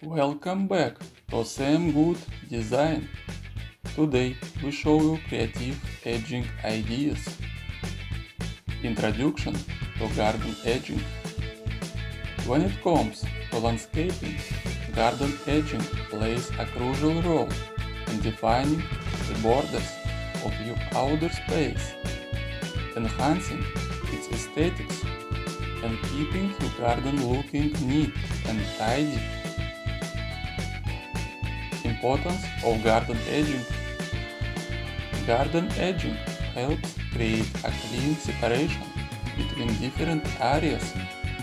Welcome back to Sam Good Design. Today we show you creative edging ideas. Introduction to garden edging. When it comes to landscaping, garden edging plays a crucial role in defining the borders of your outdoor space, enhancing its aesthetics, and keeping your garden looking neat and tidy. Importance of garden edging. Garden edging helps create a clean separation between different areas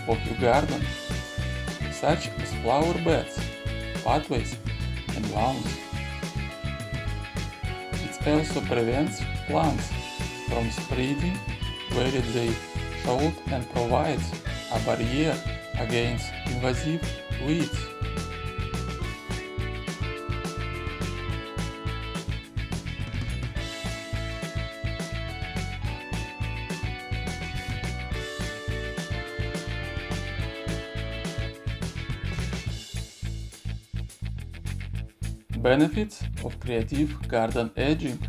of your garden, such as flower beds, pathways, and lawns. It also prevents plants from spreading where they should and provides a barrier against invasive weeds. Benefits of creative garden edging.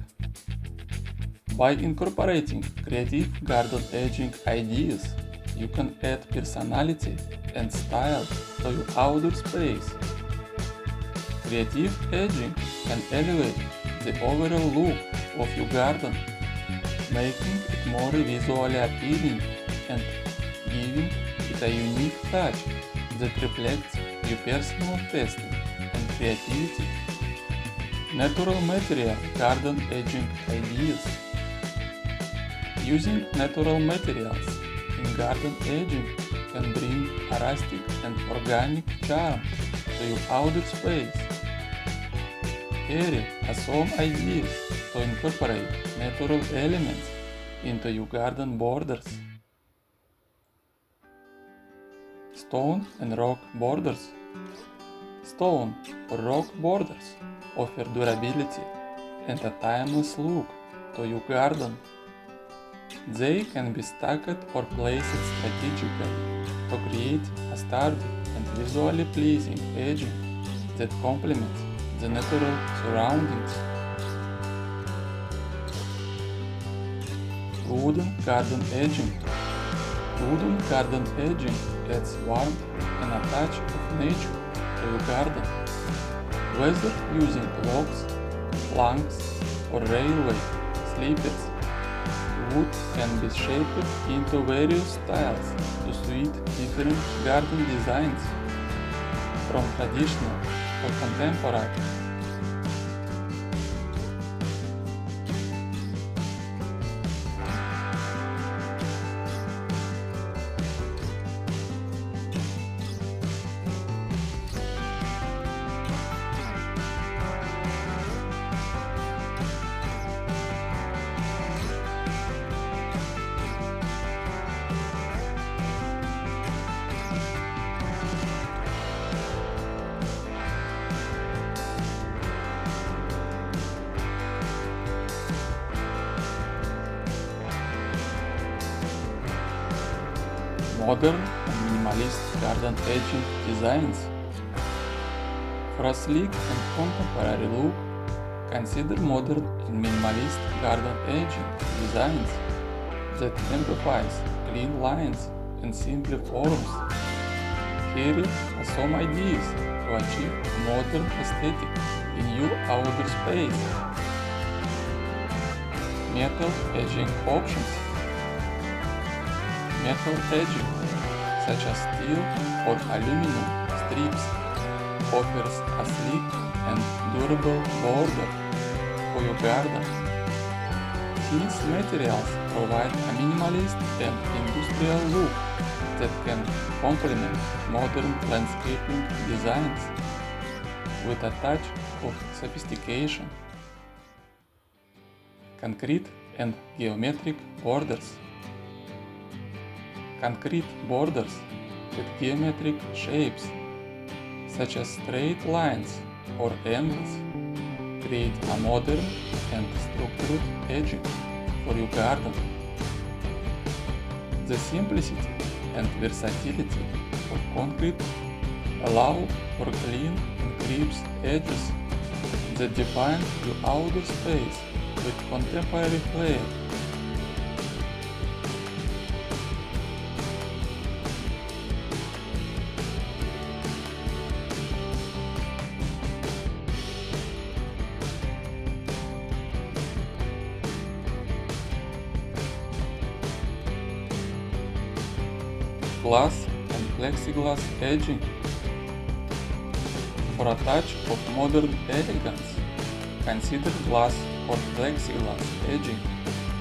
By incorporating creative garden edging ideas, you can add personality and style to your outdoor space. Creative edging can elevate the overall look of your garden, making it more visually appealing and giving it a unique touch that reflects your personal taste and creativity. Natural material garden edging ideas. Using natural materials in garden edging can bring a rustic and organic charm to your outdoor space. Here are some ideas to incorporate natural elements into your garden borders. Stone and rock borders. Stone or rock borders offer durability and a timeless look to your garden. They can be stacked or placed strategically to create a sturdy and visually pleasing edging that complements the natural surroundings. Wooden garden edging. Wooden garden edging adds warmth and a touch of nature to your garden. Whether using logs, planks, or railway sleepers, wood can be shaped into various styles to suit different garden designs, from traditional to contemporary. Modern and minimalist garden edging designs. For a sleek and contemporary look, consider modern and minimalist garden edging designs that emphasize clean lines and simple forms. Here are some ideas to achieve modern aesthetic in your outdoor space. Metal edging options. Metal edging, such as steel or aluminum strips, offers a sleek and durable border for your garden. These materials provide a minimalist and industrial look that can complement modern landscaping designs with a touch of sophistication. Concrete and geometric borders. Concrete borders with geometric shapes, such as straight lines or angles, create a modern and structured edging for your garden. The simplicity and versatility of concrete allow for clean and crisp edges that define your outdoor space with contemporary flair. Glass and plexiglass edging. For a touch of modern elegance, consider glass or plexiglass edging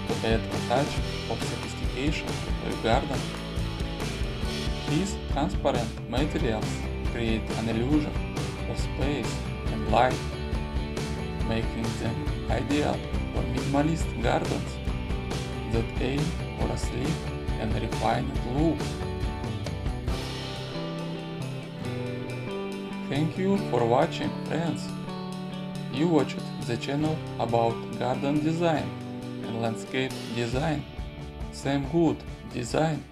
to add a touch of sophistication to your garden. These transparent materials create an illusion of space and light, making them ideal for minimalist gardens that aim for a sleek and refined look. Thank you for watching, friends. You watched the channel about garden design and landscape design. Sam Good Design.